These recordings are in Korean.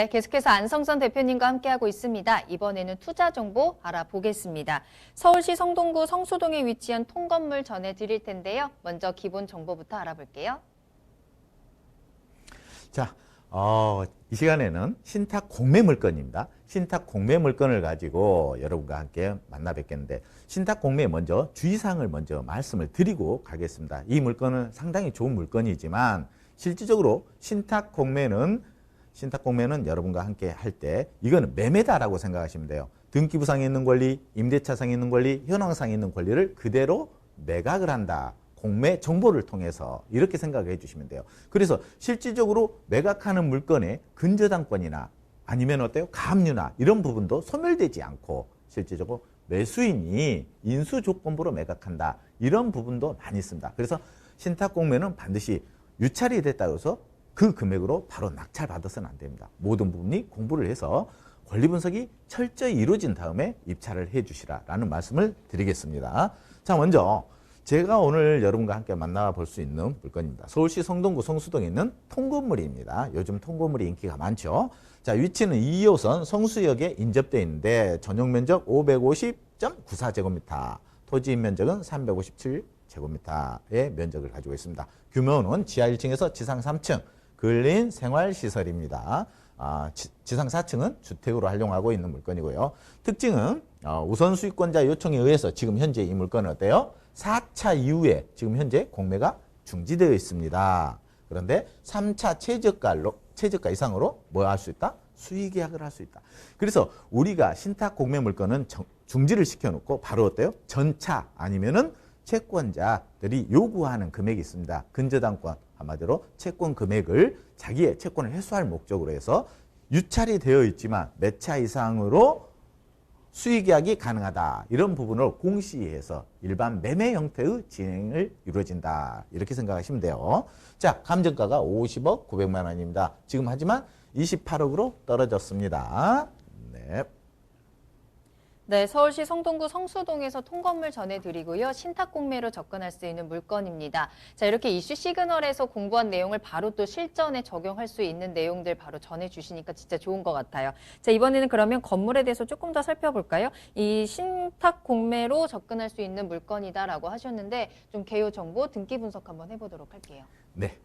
네, 계속해서 안성선 대표님과 함께하고 있습니다. 이번에는 투자 정보 알아보겠습니다. 서울시 성동구 성수동에 위치한 통건물 전해드릴 텐데요. 먼저 기본 정보부터 알아볼게요. 자, 이 시간에는 신탁 공매 물건입니다. 신탁 공매 물건을 가지고 여러분과 함께 만나 뵙겠는데, 신탁 공매 먼저 주의사항을 먼저 말씀을 드리고 가겠습니다. 이 물건은 상당히 좋은 물건이지만 실질적으로 신탁 공매는 여러분과 함께 할 때 이거는 매매다라고 생각하시면 돼요. 등기부상에 있는 권리, 임대차상에 있는 권리, 현황상에 있는 권리를 그대로 매각을 한다. 공매 정보를 통해서 이렇게 생각해 주시면 돼요. 그래서 실질적으로 매각하는 물건의 근저당권이나 아니면 어때요? 가압류나 이런 부분도 소멸되지 않고 실질적으로 매수인이 인수조건부로 매각한다. 이런 부분도 많이 있습니다. 그래서 신탁공매는 반드시 유찰이 됐다고 해서 그 금액으로 바로 낙찰받아서는 안 됩니다. 모든 부분이 공부를 해서 권리 분석이 철저히 이루어진 다음에 입찰을 해 주시라라는 말씀을 드리겠습니다. 자, 먼저 제가 오늘 여러분과 함께 만나볼 수 있는 물건입니다. 서울시 성동구 성수동에 있는 통건물입니다. 요즘 통건물이 인기가 많죠. 자, 위치는 2호선 성수역에 인접되어 있는데 전용 면적 550.94제곱미터, 토지 면적은 357제곱미터의 면적을 가지고 있습니다. 규모는 지하 1층에서 지상 3층, 근린 생활시설입니다. 지상 4층은 주택으로 활용하고 있는 물건이고요. 특징은 우선 수익권자 요청에 의해서 지금 현재 이 물건은 어때요? 4차 이후에 지금 현재 공매가 중지되어 있습니다. 그런데 3차 최저가 이상으로 뭐 할 수 있다? 수의계약을 할 수 있다. 그래서 우리가 신탁 공매 물건은 중지를 시켜놓고 바로 어때요? 전차 아니면은 채권자들이 요구하는 금액이 있습니다. 근저당권, 한마디로 채권 금액을 자기의 채권을 회수할 목적으로 해서 유찰이 되어 있지만 몇 차 이상으로 수의계약이 가능하다. 이런 부분을 공시해서 일반 매매 형태의 진행을 이루어진다. 이렇게 생각하시면 돼요. 자, 감정가가 50억 900만 원입니다. 지금 하지만 28억으로 떨어졌습니다. 네. 네, 서울시 성동구 성수동에서 통건물 전해드리고요. 신탁공매로 접근할 수 있는 물건입니다. 자, 이렇게 이슈 시그널에서 공부한 내용을 바로 또 실전에 적용할 수 있는 내용들 바로 전해주시니까 진짜 좋은 것 같아요. 자, 이번에는 그러면 건물에 대해서 조금 더 살펴볼까요? 이 신탁공매로 접근할 수 있는 물건이다라고 하셨는데 좀 개요 정보, 등기 분석 한번 해보도록 할게요. 네.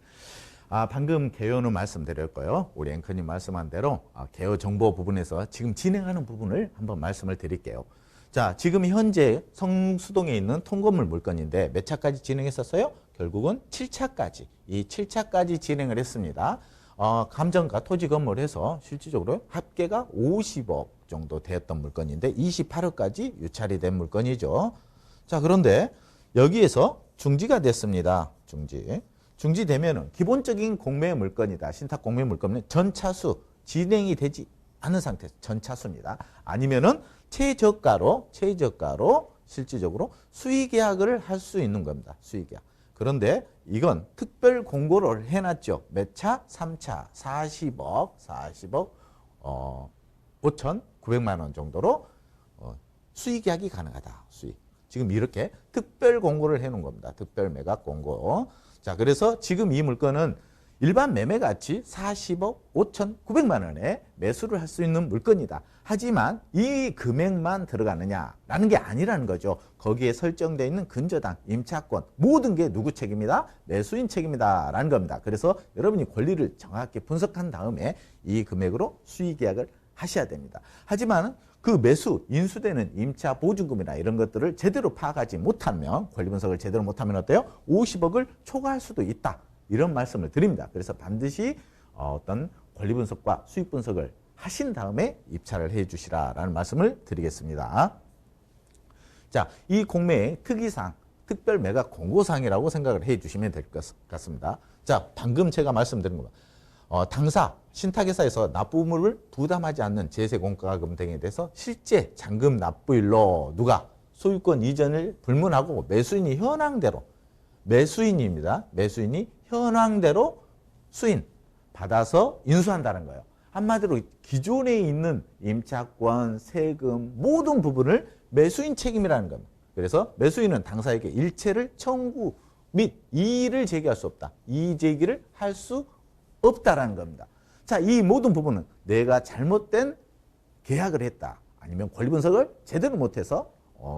방금 개요는 말씀드렸고요. 우리 앵커님 말씀한 대로 개요 정보 부분에서 지금 진행하는 부분을 한번 말씀을 드릴게요. 자, 지금 현재 성수동에 있는 통건물 물건인데 몇 차까지 진행했었어요? 결국은 7차까지. 이 7차까지 진행을 했습니다. 감정가 토지 건물에서 실질적으로 합계가 50억 정도 되었던 물건인데 28억까지 유찰이 된 물건이죠. 자, 그런데 여기에서 중지가 됐습니다. 중지되면은 기본적인 공매 물건이다. 신탁 공매 물건은 전차수 진행이 되지 않은 상태에서 전차수입니다. 아니면은 최저가로 실질적으로 수의계약을 할 수 있는 겁니다. 수의계약. 그런데 이건 특별 공고를 해놨죠. 몇 차? 3차. 40억 5,900만 원 정도로 수의계약이 가능하다. 지금 이렇게 특별 공고를 해놓은 겁니다. 특별 매각 공고. 자, 그래서 지금 이 물건은 일반 매매가치 40억 5,900만 원에 매수를 할 수 있는 물건이다. 하지만 이 금액만 들어가느냐라는 게 아니라는 거죠. 거기에 설정되어 있는 근저당, 임차권 모든 게 누구 책임이다? 매수인 책임이다 라는 겁니다. 그래서 여러분이 권리를 정확히 분석한 다음에 이 금액으로 수의계약을 하셔야 됩니다. 하지만 그 매수, 인수되는 임차 보증금이나 이런 것들을 제대로 파악하지 못하면, 권리 분석을 제대로 못하면 어때요? 50억을 초과할 수도 있다. 이런 말씀을 드립니다. 그래서 반드시 어떤 권리 분석과 수익 분석을 하신 다음에 입찰을 해 주시라라는 말씀을 드리겠습니다. 자, 이 공매의 특이사항, 특별 매각 공고사항이라고 생각을 해 주시면 될 것 같습니다. 자, 방금 제가 말씀드린 거. 당사, 신탁회사에서 납부물을 부담하지 않는 제세공과금 등에 대해서 실제 잔금 납부일로 누가 소유권 이전을 불문하고 매수인이 현황대로 매수인입니다. 매수인이 현황대로 수인 받아서 인수한다는 거예요. 한마디로 기존에 있는 임차권, 세금 모든 부분을 매수인 책임이라는 겁니다. 그래서 매수인은 당사에게 일체를 청구 및 이의를 제기할 수 없다. 이의 제기를 할 수 없다라는 겁니다. 자, 이 모든 부분은 내가 잘못된 계약을 했다. 아니면 권리 분석을 제대로 못해서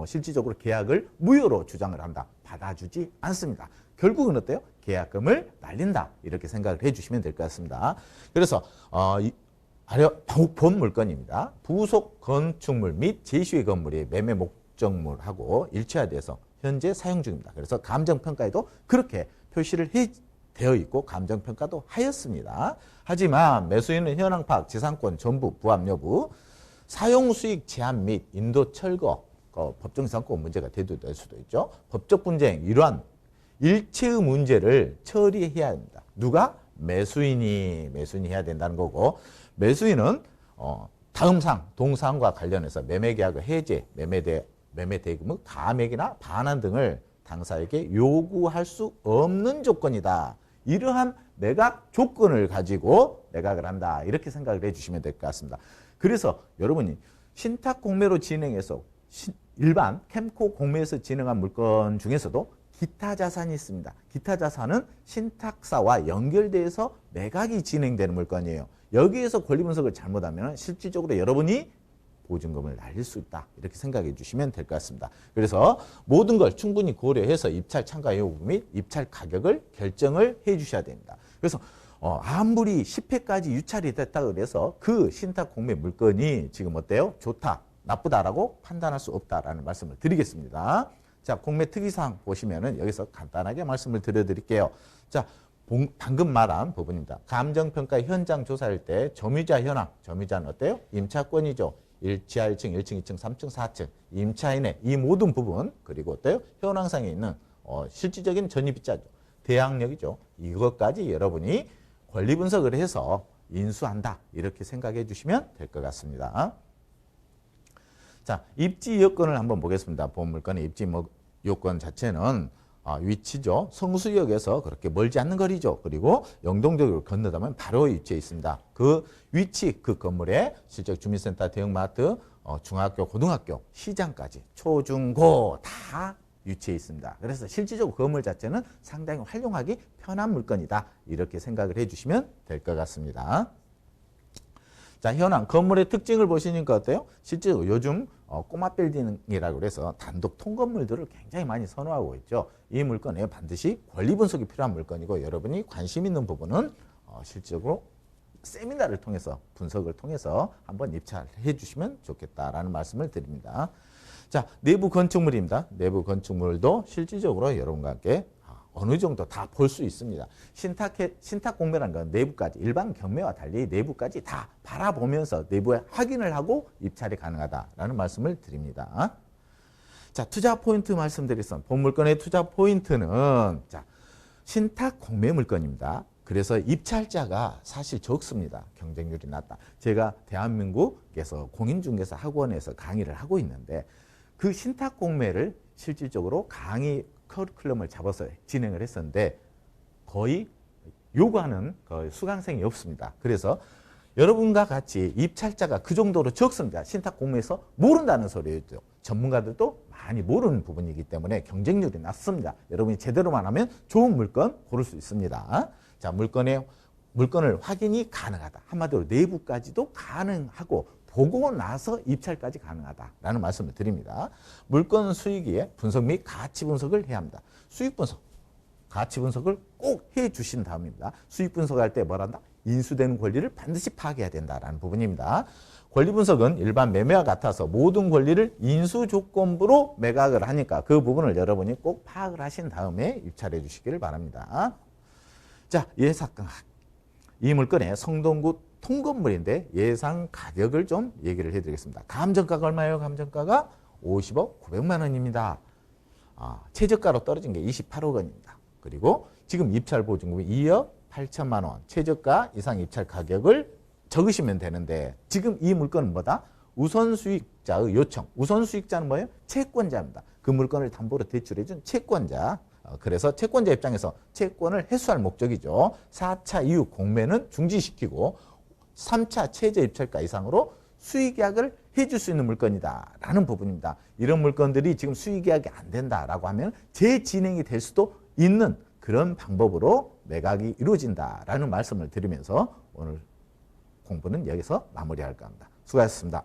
실질적으로 계약을 무효로 주장을 한다. 받아주지 않습니다. 결국은 어때요? 계약금을 날린다. 이렇게 생각을 해주시면 될 것 같습니다. 그래서 본 물건입니다. 부속 건축물 및 제시의 건물이 매매 목적물하고 일치화돼서 현재 사용 중입니다. 그래서 감정평가에도 그렇게 표시를 되어 있고 감정평가도 하였습니다. 하지만 매수인은 현황 파악, 지상권 전부 부합 여부, 사용수익 제한 및 인도 철거, 법정지상권 문제가 대두될 수도 있죠. 법적 분쟁, 이러한 일체의 문제를 처리해야 합니다. 누가? 매수인이 해야 된다는 거고, 매수인은 다음 동사항과 관련해서 매매계약의 해제, 매매대금의 감액이나 반환 등을 당사에게 요구할 수 없는 조건이다. 이러한 매각 조건을 가지고 매각을 한다. 이렇게 생각을 해주시면 될 것 같습니다. 그래서 여러분이 신탁 공매로 진행해서 일반 캠코 공매에서 진행한 물건 중에서도 기타 자산이 있습니다. 기타 자산은 신탁사와 연결돼서 매각이 진행되는 물건이에요. 여기에서 권리 분석을 잘못하면 실질적으로 여러분이 보증금을 날릴 수 있다. 이렇게 생각해 주시면 될 것 같습니다. 그래서 모든 걸 충분히 고려해서 입찰 참가 요구 및 입찰 가격을 결정을 해 주셔야 됩니다. 그래서 아무리 10회까지 유찰이 됐다고 해서 그 신탁 공매 물건이 지금 어때요? 좋다, 나쁘다라고 판단할 수 없다라는 말씀을 드리겠습니다. 자, 공매 특이사항 보시면은 여기서 간단하게 말씀을 드려드릴게요. 자, 방금 말한 부분입니다. 감정평가 현장 조사할 때 점유자 현황, 점유자는 어때요? 임차권이죠. 1지하 1층, 1층, 2층, 3층, 4층, 임차인의 이 모든 부분, 그리고 어때요? 현황상에 있는 실질적인 전입입자죠. 대항력이죠. 이것까지 여러분이 권리 분석을 해서 인수한다. 이렇게 생각해 주시면 될 것 같습니다. 자, 입지 여건을 한번 보겠습니다. 본 물건의 입지 요건 자체는 위치죠. 성수역에서 그렇게 멀지 않는 거리죠. 그리고 영동역을 건너다면 바로 위치해 있습니다. 그 위치, 그 건물에 실제 주민센터, 대형마트, 중학교, 고등학교, 시장까지 초중고 다 위치해 있습니다. 그래서 실질적으로 건물 자체는 상당히 활용하기 편한 물건이다. 이렇게 생각을 해주시면 될 것 같습니다. 자, 현황 건물의 특징을 보시니까 어때요? 실제로 요즘 꼬마 빌딩이라고 해서 단독 통건물들을 굉장히 많이 선호하고 있죠. 이 물건에 반드시 권리 분석이 필요한 물건이고, 여러분이 관심 있는 부분은 실질적으로 세미나를 통해서 분석을 통해서 한번 입찰해 주시면 좋겠다라는 말씀을 드립니다. 자, 내부 건축물입니다. 내부 건축물도 실질적으로 여러분과 함께 어느 정도 다 볼 수 있습니다. 신탁 공매라는 건 내부까지, 일반 경매와 달리 내부까지 다 바라보면서 내부에 확인을 하고 입찰이 가능하다라는 말씀을 드립니다. 자, 투자 포인트 말씀드리겠습니다. 본 물건의 투자 포인트는 자, 신탁 공매 물건입니다. 그래서 입찰자가 사실 적습니다. 경쟁률이 낮다. 제가 대한민국에서 공인중개사 학원에서 강의를 하고 있는데, 그 신탁 공매를 실질적으로 강의 커리큘럼을 잡아서 진행을 했었는데 거의 요구하는 수강생이 없습니다. 그래서 여러분과 같이 입찰자가 그 정도로 적습니다. 신탁 공매에서 모른다는 소리죠. 전문가들도 많이 모르는 부분이기 때문에 경쟁률이 낮습니다. 여러분이 제대로만 하면 좋은 물건 고를 수 있습니다. 자, 물건을 확인이 가능하다. 한마디로 내부까지도 가능하고 보고 나서 입찰까지 가능하다라는 말씀을 드립니다. 물건 수익의 분석 및 가치 분석을 해야 합니다. 수익 분석, 가치 분석을 꼭 해 주신 다음입니다. 수익 분석할 때 뭐란다? 인수되는 권리를 반드시 파악해야 된다라는 부분입니다. 권리 분석은 일반 매매와 같아서 모든 권리를 인수 조건부로 매각을 하니까 그 부분을 여러분이 꼭 파악을 하신 다음에 입찰해 주시기를 바랍니다. 자, 이 물건의 성동구 통건물인데 예상 가격을 좀 얘기를 해드리겠습니다. 감정가가 얼마예요? 감정가가 50억 900만 원입니다. 최저가로 떨어진 게 28억 원입니다. 그리고 지금 입찰 보증금이 2억 8천만 원, 최저가 이상 입찰 가격을 적으시면 되는데, 지금 이 물건은 뭐다? 우선수익자의 요청. 우선수익자는 뭐예요? 채권자입니다. 그 물건을 담보로 대출해준 채권자. 그래서 채권자 입장에서 채권을 회수할 목적이죠. 4차 이후 공매는 중지시키고 3차 최저 입찰가 이상으로 수익계약을 해줄 수 있는 물건이다 라는 부분입니다. 이런 물건들이 지금 수익계약이 안 된다라고 하면 재진행이 될 수도 있는 그런 방법으로 매각이 이루어진다라는 말씀을 드리면서 오늘 공부는 여기서 마무리할까 합니다. 수고하셨습니다.